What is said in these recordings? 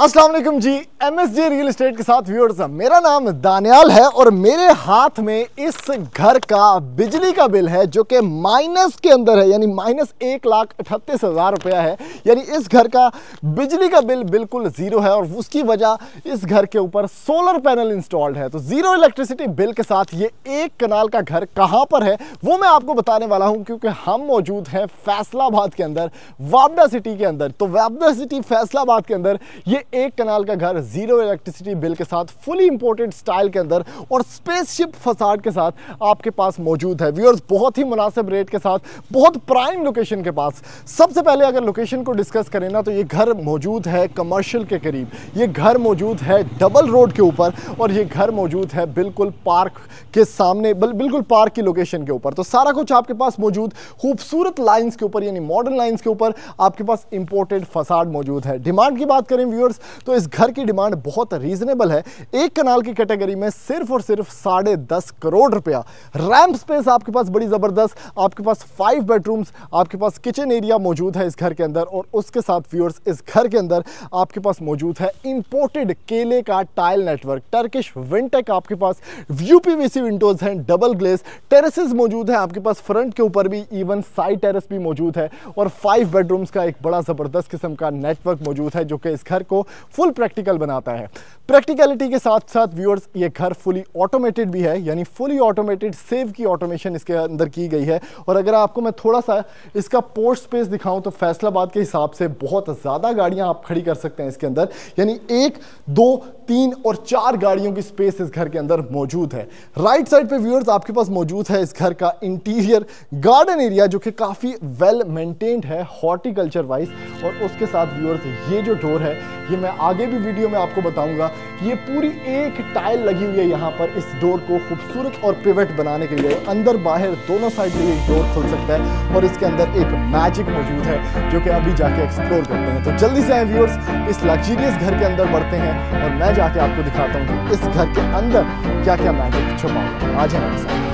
अस्सलाम वालेकुम जी, MSJ real estate के साथ व्यूअर्स, मेरा नाम दानियाल है और मेरे हाथ में इस घर का बिजली का बिल है जो कि माइनस के अंदर है, यानी माइनस 1,38,000 रुपया है। यानी इस घर का बिजली का बिल बिल्कुल जीरो है और उसकी वजह इस घर के ऊपर सोलर पैनल इंस्टॉल्ड है। तो जीरो इलेक्ट्रिसिटी बिल के साथ ये एक कनाल का घर कहाँ पर है वो मैं आपको बताने वाला हूँ, क्योंकि हम मौजूद हैं फैसलाबाद के अंदर, वाबडा सिटी के अंदर। तो वाबडा सिटी फैसलाबाद के अंदर ये एक कनाल का घर जीरो इलेक्ट्रिसिटी बिल के साथ फुली इंपोर्टेड स्टाइल के अंदर और स्पेसशिप फसाड के साथ आपके पास मौजूद है। व्यूअर्स, बहुत ही मुनासिब रेट के साथ, बहुत प्राइम लोकेशन के पास। सबसे पहले अगर लोकेशन को डिस्कस करें ना, तो ये घर मौजूद है कमर्शियल के करीब, ये घर मौजूद है डबल रोड के ऊपर और ये घर मौजूद है बिल्कुल पार्क के सामने, बिल्कुल पार्क की लोकेशन के ऊपर। तो सारा कुछ आपके पास मौजूद खूबसूरत लाइंस के ऊपर, यानी मॉडर्न लाइंस के ऊपर आपके पास इंपोर्टेड फसाड मौजूद है। डिमांड की बात करें व्यूअर्स, तो इस घर की डिमांड बहुत रीजनेबल है। एक कनाल की कैटेगरी में सिर्फ और सिर्फ 10.5 करोड़ रुपया। रैम्प स्पेस आपके पास बड़ी जबरदस्त, आपके पास 5 बेडरूम्स, आपके पास किचन एरिया मौजूद है इस घर के अंदर। और उसके साथ व्यूअर्स, इस घर के अंदर आपके पास मौजूद है इंपोर्टेड केले का टाइल नेटवर्क, टर्किश विंटेक, आपके पास यूपीवीसी विंडोज हैं, डबल ग्लेज, टेरेसेस मौजूद है आपके पास फ्रंट के ऊपर भी, इवन साइड टेरेस भी मौजूद है और 5 बेडरूम्स का एक बड़ा जबरदस्त किस्म का नेटवर्क मौजूद है जो कि इस घर को फुल प्रैक्टिकल बनाता है। प्रैक्टिकलिटी के साथ साथ व्यूअर्स, ये घर फुली ऑटोमेटेड भी है, यानी फुली ऑटोमेटेड सेव की ऑटोमेशन इसके अंदर की गई है। और अगर आपको मैं थोड़ा सा इसका पोर्ट स्पेस दिखाऊं तो फैसलाबाद के हिसाब से बहुत ज़्यादा गाड़ियां आप खड़ी कर सकते हैं इसके अंदर, यानी 1, 2, 3 और 4 गाड़ियों की स्पेस इस घर के अंदर मौजूद है। राइट साइड पे व्यूअर्स आपके पास मौजूद है इस घर का इंटीरियर गार्डन एरिया जो कि काफ़ी वेल मेंटेन्ड है हॉर्टिकल्चर वाइज। और उसके साथ व्यूअर्स, ये जो डोर है, ये मैं आगे भी वीडियो में आपको बताऊंगा, ये पूरी एक टाइल लगी हुई है यहाँ पर इस डोर को खूबसूरत और पिवट बनाने के लिए। अंदर बाहर दोनों साइड से ये डोर खुल सकता है और इसके अंदर एक मैजिक मौजूद है जो कि अभी जाके एक्सप्लोर करते हैं। तो जल्दी से आए व्यूअर्स, इस लग्जरियस घर के अंदर बढ़ते हैं और मैं जाके आपको दिखाता हूँ कि इस घर के अंदर क्या क्या मैजिक छुपा हुआ है। आ जाए हमारे साथ।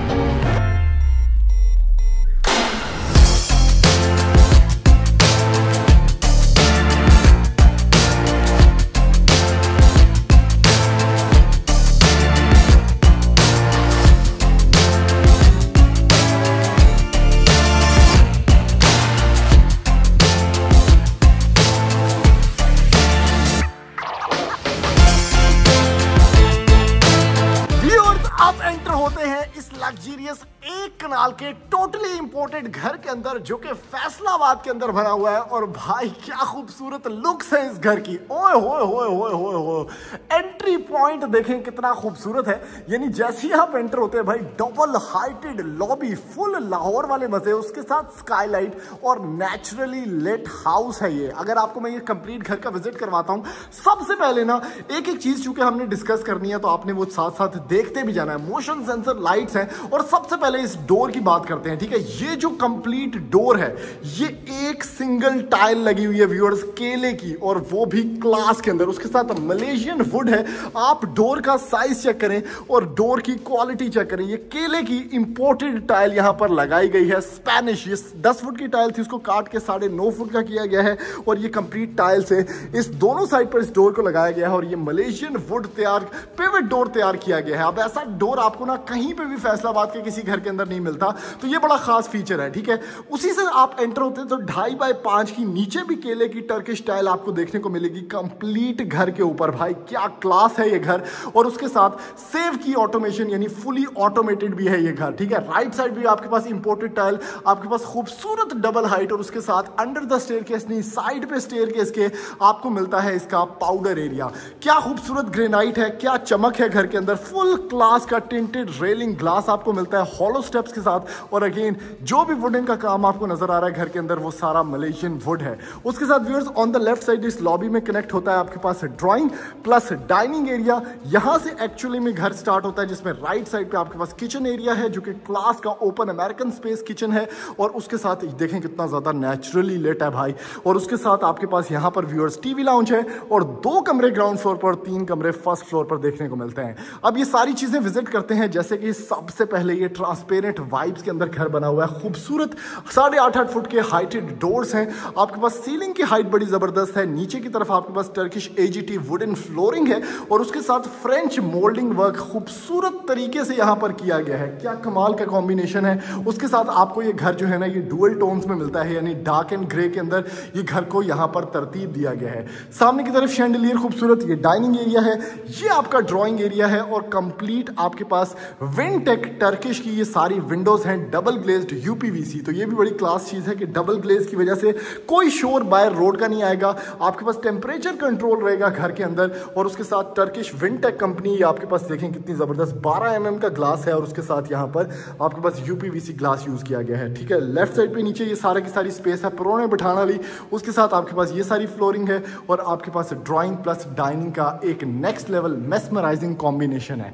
आप एंटर होते हैं इस लग्जरियस एक कनाल के टोटली इंपोर्टेड घर के अंदर जो कि फैसलाबाद के अंदर बना हुआ है। और भाई क्या खूबसूरत लुक्स है इस घर की, ओए होए होए होए होए होए। एंट्री पॉइंट देखें कितना खूबसूरत है, यानी जैसे ही आप एंटर होते हैं भाई, double heighted lobby, full Lahore वाले मजे, उसके साथ स्काईलाइट और नेचुरली लेट हाउस है ये। अगर आपको मैं ये कंप्लीट घर का विजिट करवाता हूँ, सबसे पहले ना एक एक चीज चूंकि हमने डिस्कस करनी है तो आपने वो साथ साथ देखते भी जाना है। मोशन सेंसर लाइट्स हैं और सबसे पहले इस डोर की बात करते हैं, ठीक है। ये जो कंप्लीट डोर है, ये एक सिंगल टाइल लगी हुई है व्यूअर्स, केले की, और वो भी क्लास के अंदर। उसके साथ मलेशियन वुड है। आप डोर का साइज चेक करें और डोर की क्वालिटी चेक करें। ये केले की इंपोर्टेड टाइल यहां पर लगाई गई है, स्पेनिश। ये 10 फुट की टाइल थी, उसको काट के 9.5 फुट का किया गया है और ये कंप्लीट टाइल से इस दोनों साइड पर इस डोर को लगाया गया है और ये मलेशियन वुड तैयार पिवट डोर तैयार किया गया है। अब ऐसा डोर आपको ना कहीं पे भी फैसलाबाद के किसी घर के अंदर नहीं मिलता, तो ये बड़ा खास फीचर है, ठीक है। उसी से आप एंटर होते हैं तो 2.5 बाय 5 की नीचे भी केले की टर्किश टाइल आपको देखने को मिलेगी कंप्लीट घर के ऊपर। भाई क्या क्लास है ये घर। और उसके साथ सेव की ऑटोमेशन, यानी फुली ऑटोमेटेड भी है ये घर, ठीक है। राइट साइड भी आपके पास इंपोर्टेड टाइल, आपके पास खूबसूरत डबल हाइट, और उसके साथ अंडर द स्टेयरकेस नहीं, साइड पे स्टेयरकेस के आपको मिलता है इसका पाउडर एरिया। क्या खूबसूरत ग्रेनाइट है, क्या चमक है घर के अंदर। फुल क्लास का टिंटेड रेलिंग ग्लास आपको मिलता है हॉलो स्टेप्स के साथ। और अगेन जो भी वुडन का काम आपको नजर आ रहा है घर के अंदर, वो सारा मलेशियन वुड है। उसके साथ viewers, on the left side इस लॉबी में कनेक्ट होता है आपके पास ड्राइंग प्लस डाइनिंग एरिया। यहां से एक्चुअली में घर स्टार्ट होता है, जिसमें राइट साइड पे आपके पास किचन एरिया है जो कि क्लास का ओपन अमेरिकन स्पेस किचन है। और उसके साथ देखें कितना ज्यादा नेचुरली लेट है भाई। और उसके साथ आपके पास यहां पर व्यूअर्स टीवी लाउंज है और 2 कमरे ग्राउंड फ्लोर पर, 3 कमरे फर्स्ट फ्लोर पर देखने को मिलते हैं। अब ये सारी चीजें विजिट करते हैं, जैसे कि सबसे पहले ये ट्रांसपेरेंट वाइब्स के अंदर घर बना हुआ है। खूबसूरत 8.5 फुट के हाइटेड डोर्स हैं। आपके पास सीलिंग की हाइट बड़ी जबरदस्त है। नीचे की तरफ आपके पास टर्किश AGT वुडन फ्लोरिंग है और उसके साथ फ्रेंच मोल्डिंग वर्क खूबसूरत तरीके से यहाँ पर किया गया है। क्या कमाल का कॉम्बिनेशन है। उसके साथ आपको ये घर जो है ना ये डुअल टोन्स में मिलता है, यानी डार्क एंड ग्रे के अंदर ये घर को यहाँ पर तरतीब दिया गया है। सामने की तरफ शैंडलियर खूबसूरत, ये डाइनिंग एरिया है, ये आपका ड्राइंग एरिया है और कंप्लीट आपके पास विंटेक टर्किश की ये सारी विंडोज हैं, डबल ग्लेज्ड UPVC। तो ये भी बड़ी क्लास चीज है कि डबल ग्लेज की वजह से कोई शोर बाहर रोड का नहीं आएगा। आपके पास टेम्परेचर कंट्रोल रहेगा घर के अंदर और उसके साथ टर्किश विंटेक कंपनी आपके पास देखें कितनी जबरदस्त 12 mm का ग्लास है और उसके साथ यहाँ पर आपके पास UPVC ग्लास यूज किया गया है। ठीक है, लेफ्ट साइड पे नीचे ये सारा की सारी स्पेस है पुराने बिठाने वाली, उसके साथ आपके पास ये सारी फ्लोरिंग है और आपके पास ड्राइंग प्लस डाइनिंग का एक नेक्स्ट लेवल मेस्मराइजिंग कॉम्बिनेशन है।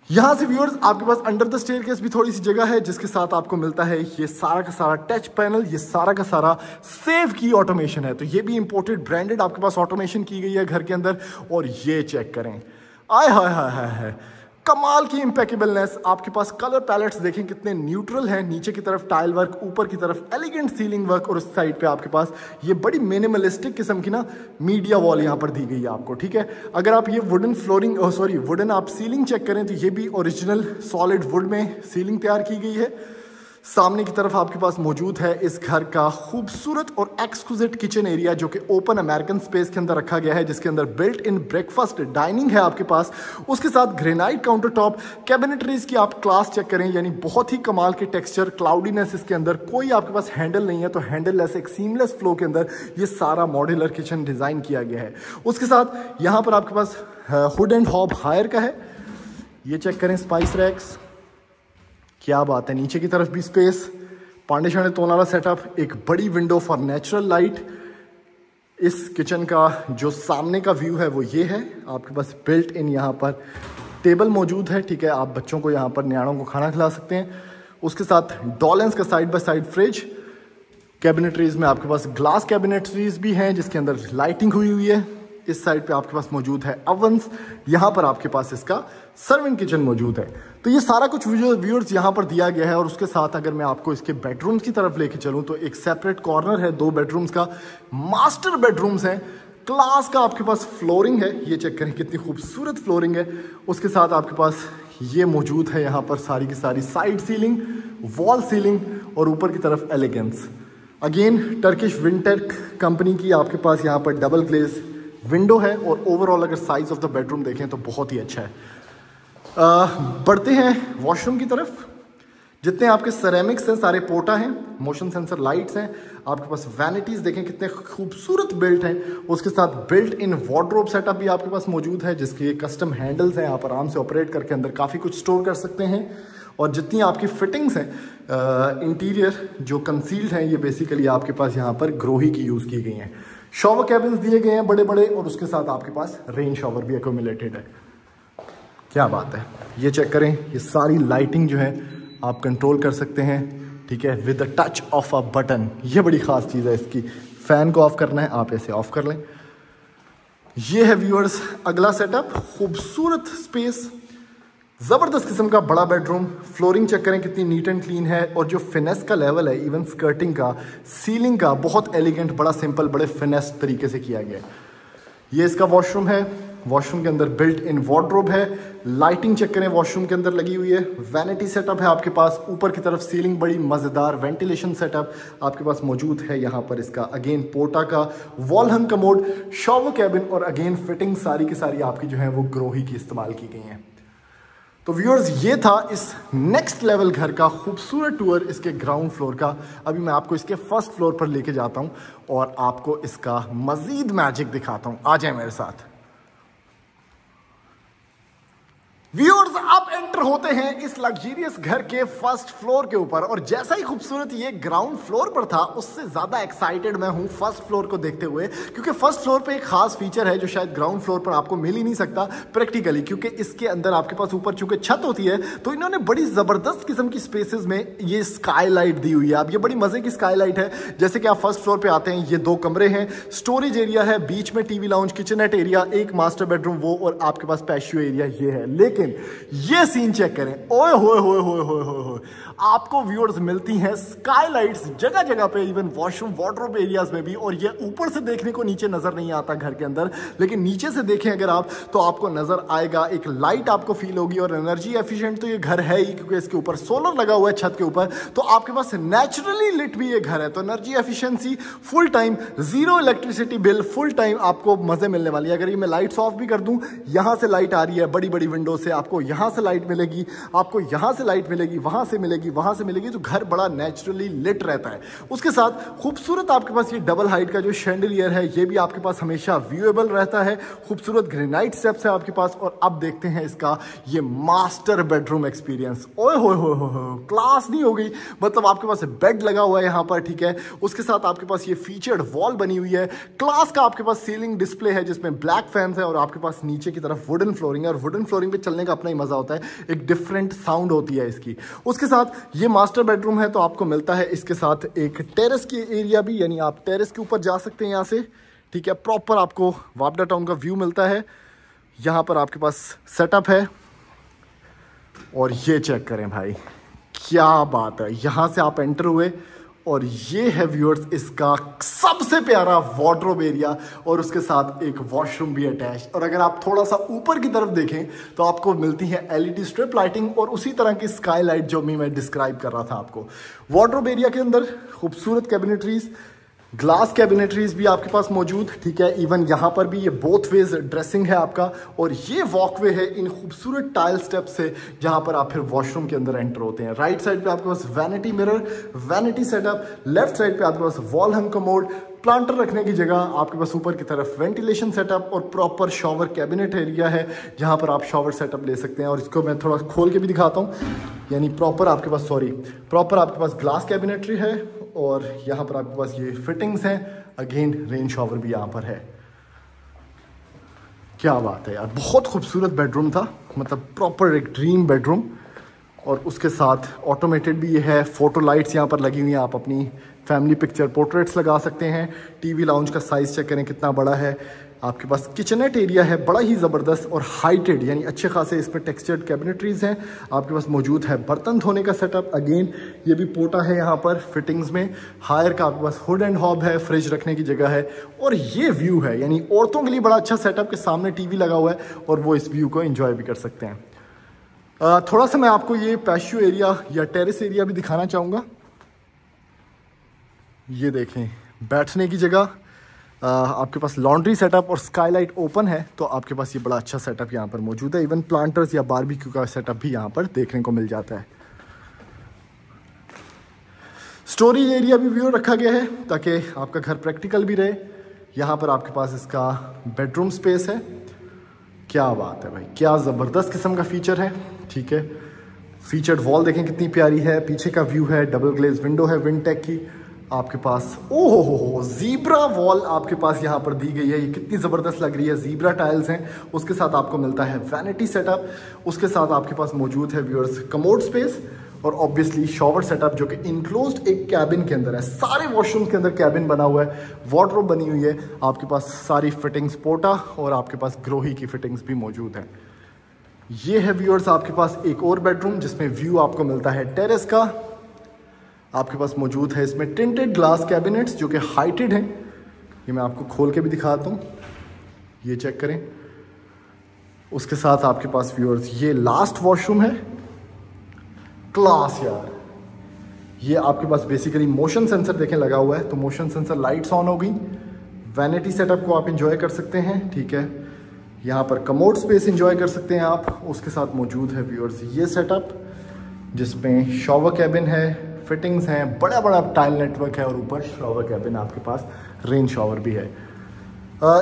यहां से व्यूअर्स आपके पास अंडर द स्टेयरकेस भी थोड़ी सी जगह है जिसके साथ आपको मिलता है ये सारा का सारा टच पैनल, ये सारा का सारा सेव की ऑटोमेशन है। तो ये भी इंपोर्टेड ब्रांडेड आपके पास ऑटोमेशन की गई है घर के अंदर। और ये चेक करें, आय हाय हाय हाय, कमाल की इम्पेकेबलनेस। आपके पास कलर पैलेट्स देखें कितने न्यूट्रल हैं। नीचे की तरफ टाइल वर्क, ऊपर की तरफ एलिगेंट सीलिंग वर्क और उस साइड पे आपके पास ये बड़ी मिनिमलिस्टिक किस्म की ना मीडिया वॉल यहाँ पर दी गई है आपको। ठीक है, अगर आप ये वुडन फ्लोरिंग वुडन आप सीलिंग चेक करें तो ये भी ओरिजिनल सॉलिड वुड में सीलिंग तैयार की गई है। सामने की तरफ आपके पास मौजूद है इस घर का खूबसूरत और एक्सक्लूसिव किचन एरिया जो कि ओपन अमेरिकन स्पेस के अंदर रखा गया है, जिसके अंदर बिल्ट इन ब्रेकफास्ट डाइनिंग है आपके पास। उसके साथ ग्रेनाइट काउंटर टॉप, कैबिनेटरीज की आप क्लास चेक करें, यानी बहुत ही कमाल के टेक्सचर, क्लाउडीनेस इसके अंदर कोई आपके पास हैंडल नहीं है, तो हैंडल लेस एक सीमलेस फ्लो के अंदर ये सारा मॉड्यूलर किचन डिजाइन किया गया है। उसके साथ यहाँ पर आपके पास हुड एंड हॉब हायर का है। ये चेक करें स्पाइस रैक्स, क्या बात है। नीचे की तरफ भी स्पेस, पांडे शांडे तोनाला सेटअप, एक बड़ी विंडो फॉर नेचुरल लाइट। इस किचन का जो सामने का व्यू है वो ये है। आपके पास बिल्ट इन यहाँ पर टेबल मौजूद है। ठीक है, आप बच्चों को यहाँ पर न्याणों को खाना खिला सकते हैं। उसके साथ डॉलेंस का साइड बाय साइड फ्रिज, कैबिनेटरीज में आपके पास ग्लास कैबिनेटरीज भी हैं जिसके अंदर लाइटिंग हुई है। इस साइड पे आपके पास मौजूद है अवंस, यहाँ पर आपके पास इसका सर्विंग किचन मौजूद है। तो ये सारा कुछ व्यूअर्स यहाँ पर दिया गया है। और उसके साथ अगर मैं आपको इसके बेडरूम्स की तरफ लेके चलूँ तो एक सेपरेट कॉर्नर है 2 बेडरूम्स का, मास्टर बेडरूम्स हैं, क्लास का आपके पास फ्लोरिंग है। ये चेक करें कितनी खूबसूरत फ्लोरिंग है। उसके साथ आपके पास ये मौजूद है यहाँ पर सारी की सारी साइड सीलिंग, वॉल सीलिंग और ऊपर की तरफ एलिगेंस। अगेन टर्किश विंटेक कंपनी की आपके पास यहाँ पर डबल ग्लेज विंडो है और ओवरऑल अगर साइज ऑफ द बेडरूम देखें तो बहुत ही अच्छा है। बढ़ते हैं वॉशरूम की तरफ। जितने आपके सेरेमिक्स हैं सारे पोटा हैं, मोशन सेंसर लाइट्स हैं। आपके पास वैनिटीज देखें कितने खूबसूरत बिल्ट हैं। उसके साथ बिल्ट इन वार्डरोब सेटअप भी आपके पास मौजूद है जिसके कस्टम हैंडल्स हैं। आप आराम से ऑपरेट करके अंदर काफ़ी कुछ स्टोर कर सकते हैं। और जितनी आपकी फिटिंग्स हैं इंटीरियर जो कंसील्ड हैं ये बेसिकली आपके पास यहाँ पर ग्रोही की यूज़ की गई हैं। शॉवर कैबिन्स दिए गए हैं बड़े बड़े और उसके साथ आपके पास रेन शॉवर भी एक्यूमुलेटेड है। क्या बात है, ये चेक करें, ये सारी लाइटिंग जो है आप कंट्रोल कर सकते हैं। ठीक है, with the touch of a button. ये बड़ी खास चीज़ है इसकी। फैन को ऑफ करना है आप ऐसे ऑफ कर लें। ये है व्यूअर्स अगला सेटअप, खूबसूरत स्पेस, जबरदस्त किस्म का बड़ा बेडरूम। फ्लोरिंग चेक करें कितनी नीट एंड क्लीन है और जो फिनेस का लेवल है इवन स्कर्टिंग का, सीलिंग का, बहुत एलिगेंट, बड़ा सिंपल, बड़े फिनेस तरीके से किया गया है। ये इसका वॉशरूम है। वॉशरूम के अंदर बिल्ट इन वार्डरोब है। लाइटिंग चेक करें वॉशरूम के अंदर लगी हुई है। वैनिटी सेटअप है आपके पास। ऊपर की तरफ सीलिंग बड़ी मज़ेदार, वेंटिलेशन सेटअप आपके पास मौजूद है। यहाँ पर इसका अगेन पोटा का wall hung commode, shower cabin और अगेन फिटिंग सारी की सारी आपकी जो है वो ग्रोही की इस्तेमाल की गई हैं। तो व्यूअर्स ये था इस नेक्स्ट लेवल घर का खूबसूरत टूर इसके ग्राउंड फ्लोर का। अभी मैं आपको इसके फर्स्ट फ्लोर पर लेके जाता हूँ और आपको इसका मजीद मैजिक दिखाता हूँ। आ जाए मेरे साथ। व्यूअर्स अब एंटर होते हैं इस लग्जरियस घर के फर्स्ट फ्लोर के ऊपर और जैसा ही खूबसूरत ये ग्राउंड फ्लोर पर था उससे ज्यादा एक्साइटेड मैं हूं फर्स्ट फ्लोर को देखते हुए, क्योंकि फर्स्ट फ्लोर पे एक खास फीचर है जो शायद ग्राउंड फ्लोर पर आपको मिल ही नहीं सकता प्रैक्टिकली, क्योंकि इसके अंदर आपके पास ऊपर चूंकि छत होती है तो इन्होंने बड़ी जबरदस्त किस्म की स्पेसेस में ये स्काईलाइट दी हुई है। अब ये बड़ी मजे की स्काईलाइट है। जैसे कि आप फर्स्ट फ्लोर पे आते हैं, ये 2 कमरे हैं, स्टोरेज एरिया है, बीच में टीवी लाउंज, किचननेट एरिया, एक मास्टर बेडरूम वो, और आपके पास पैशियो एरिया ये है। लेकिन ये सीन सीन चेक करें, ओए होए होए होए होए होए होए। आपको व्यूअर्स मिलती हैं स्काईलाइट्स जगह जगह पे, इवन वॉशरूम वार्डरोब एरियाज में भी। और ये ऊपर से देखने को नीचे नजर नहीं आता घर के अंदर, लेकिन नीचे से देखें अगर आप तो आपको नजर आएगा, एक लाइट आपको फील होगी। और एनर्जी एफिशिएंट तो ये घर है ही, क्योंकि इसके ऊपर सोलर लगा हुआ है छत के ऊपर, तो आपके पास नेचुरली लिट भी ये घर है। तो energy efficiency full time, zero electricity bill, full time आपको मजे मिलने वाली है। अगर ये मैं लाइट्स ऑफ भी कर दूं, यहां से लाइट आ रही है बड़ी बड़ी विंडो से, आपको यहां से लाइट मिलेगी, आपको यहां से लाइट मिलेगी, वहां से मिलेगी, वहां से मिलेगी, तो घर बड़ा नेचुरली लिट रहता है। उसके साथ खूबसूरत आपके पास ये डबल हाइट का जो शैंडलियर है, ये भी आपके पास हमेशा व्यूएबल रहता है। खूबसूरत ग्रेनाइट स्टेप्स है आपके पास। और अब देखते हैं इसका ये मास्टर बेडरूम एक्सपीरियंस। ओए होए होए होए, क्लास नहीं हो गई, मतलब आपके पास बेड लगा हुआ है यहां पर, ठीक है। उसके साथ आपके पास ये फीचर्ड वॉल बनी हुई है, क्लास का आपके पास सीलिंग डिस्प्ले है जिसमें ब्लैक फैंस है, और आपके पास नीचे की तरफ वुडन फ्लोरिंग है। और वुडन फ्लोरिंग पे चलने का अपना ही मजा होता है, एक डिफरेंट साउंड होती है इसकी। उसके साथ ये मास्टर बेडरूम है, तो आपको मिलता है इसके साथ एक टेरेस की एरिया भी, यानी आप टेरेस के ऊपर जा सकते हैं यहां से, ठीक है। प्रॉपर आपको वापडा टाउन का व्यू मिलता है। यहां पर आपके पास सेटअप है, और ये चेक करें भाई, क्या बात है। यहां से आप एंटर हुए और ये है व्यूअर्स इसका सबसे प्यारा वार्डरोब एरिया, और उसके साथ एक वॉशरूम भी अटैच। और अगर आप थोड़ा सा ऊपर की तरफ देखें तो आपको मिलती है एलईडी स्ट्रिप लाइटिंग और उसी तरह की स्काई लाइट जो मैं डिस्क्राइब कर रहा था आपको। वार्डरोब एरिया के अंदर खूबसूरत कैबिनेटरीज, ग्लास कैबिनेटरीज भी आपके पास मौजूद, ठीक है। इवन यहाँ पर भी ये बोथ वेज ड्रेसिंग है आपका, और ये वॉकवे है इन खूबसूरत टाइल स्टेप से, जहां पर आप फिर वॉशरूम के अंदर एंटर होते हैं। राइट साइड पे आपके पास vanity mirror, vanity setup, left side पे आपके पास वॉल हंग कमोड, प्लांटर रखने की जगह, आपके पास ऊपर की तरफ वेंटिलेशन सेटअप, और प्रॉपर शॉवर कैबिनेट एरिया है जहां पर आप शॉवर सेटअप ले सकते हैं। और इसको मैं थोड़ा खोल के भी दिखाता हूँ, यानी प्रॉपर आपके पास ग्लास कैबिनेटरी है, और यहाँ पर आपके पास ये फिटिंग्स हैं। अगेन रेन शॉवर भी यहाँ पर है। क्या बात है यार, बहुत खूबसूरत बेडरूम था, मतलब प्रॉपर एक ड्रीम बेडरूम। और उसके साथ ऑटोमेटेड भी ये है, फोटो लाइट्स यहाँ पर लगी हुई हैं, आप अपनी फैमिली पिक्चर पोर्ट्रेट्स लगा सकते हैं। टीवी लाउंज का साइज चेक करें कितना बड़ा है। आपके पास किचनेट एरिया है बड़ा ही ज़बरदस्त और हाइटेड, यानी अच्छे खासे इसमें टेक्सचर्ड कैबिनेटरीज हैं। आपके पास मौजूद है बर्तन धोने का सेटअप, अगेन ये भी पोटा है यहाँ पर फिटिंग्स में। हायर का आपके पास हुड एंड हॉब है, फ्रिज रखने की जगह है, और ये व्यू है, यानी औरतों के लिए बड़ा अच्छा सेटअप के सामने टीवी लगा हुआ है, और वो इस व्यू को एंजॉय भी कर सकते हैं। थोड़ा सा मैं आपको ये पैशियो एरिया या टेरेस एरिया भी दिखाना चाहूँगा। ये देखें, बैठने की जगह, आपके पास लॉन्ड्री सेटअप और स्काईलाइट ओपन है, तो आपके पास ये बड़ा अच्छा सेटअप यहाँ पर मौजूद है। इवन प्लांटर्स या बारबेक्यू का सेटअप भी यहाँ पर देखने को मिल जाता है। स्टोरेज एरिया भी व्यू रखा गया है ताकि आपका घर प्रैक्टिकल भी रहे। यहाँ पर आपके पास इसका बेडरूम स्पेस है। क्या बात है भाई, क्या ज़बरदस्त किस्म का फीचर है, ठीक है। फीचर्ड वॉल देखें कितनी प्यारी है, पीछे का व्यू है, डबल ग्लेज विंडो है विंटेक की आपके पास। ओहो हो, जीब्रा वॉल आपके पास यहाँ पर दी गई है, ये कितनी ज़बरदस्त लग रही है, जीब्रा टाइल्स हैं। उसके साथ आपको मिलता है वैनिटी सेटअप, उसके साथ आपके पास मौजूद है व्यूअर्स कमोड स्पेस, और ऑब्वियसली शॉवर सेटअप जो कि इनक्लोज्ड एक कैबिन के अंदर है। सारे वॉशरूम के अंदर कैबिन बना हुआ है, वार्डरोब बनी हुई है, आपके पास सारी फिटिंग्स पोटा, और आपके पास ग्रोही की फिटिंग्स भी मौजूद है। ये है व्यूअर्स आपके पास एक और बेडरूम जिसमें व्यू आपको मिलता है टेरेस का। आपके पास मौजूद है इसमें टिंटेड ग्लास कैबिनेट्स जो कि हाइटेड हैं। ये मैं आपको खोल के भी दिखाता हूँ, ये चेक करें। उसके साथ आपके पास व्यूअर्स ये लास्ट वॉशरूम है। क्लास यार, ये आपके पास बेसिकली मोशन सेंसर देखें लगा हुआ है, तो मोशन सेंसर लाइट्स ऑन हो गई। वैनिटी सेटअप को आप इंजॉय कर सकते हैं, ठीक है। यहाँ पर कमोड स्पेस इंजॉय कर सकते हैं आप। उसके साथ मौजूद है व्यूअर्स ये सेटअप जिसमें शॉवर कैबिन है, फिटिंग्स हैं, बड़ा बड़ा टाइल नेटवर्क है, और ऊपर शॉवर कैबिन आपके पास रेन शॉवर भी है।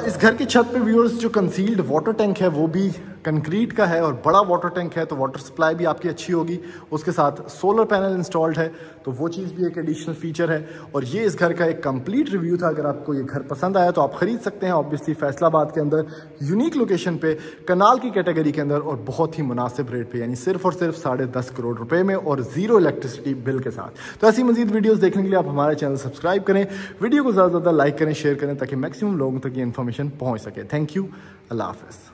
इस घर की छत पे व्यूअर्स जो कंसील्ड वाटर टैंक है वो भी कंक्रीट का है और बड़ा वाटर टैंक है, तो वाटर सप्लाई भी आपकी अच्छी होगी। उसके साथ सोलर पैनल इंस्टॉल्ड है, तो वो चीज़ भी एक एडिशनल फीचर है। और ये इस घर का एक कंप्लीट रिव्यू था। अगर आपको ये घर पसंद आया तो आप खरीद सकते हैं, ऑब्वियसली फैसलाबाद के अंदर, यूनिक लोकेशन पे, कनाल की कैटेगरी के अंदर, और बहुत ही मुनासिब रेट पे, यानी सिर्फ और सिर्फ 10.5 करोड़ रुपए में, और जीरो इलेक्ट्रिसिटी बिल के साथ। तो ऐसी मजीद वीडियोज़ देखने के लिए आप हमारे चैनल सब्सक्राइब करें, वीडियो को ज़्यादा से ज़्यादा लाइक करें, शेयर करें, ताकि मैक्सिमम लोगों तक ये इन्फॉर्मेशन पहुँच सके। थैंक यू, अल्लाह हाफ़िज़।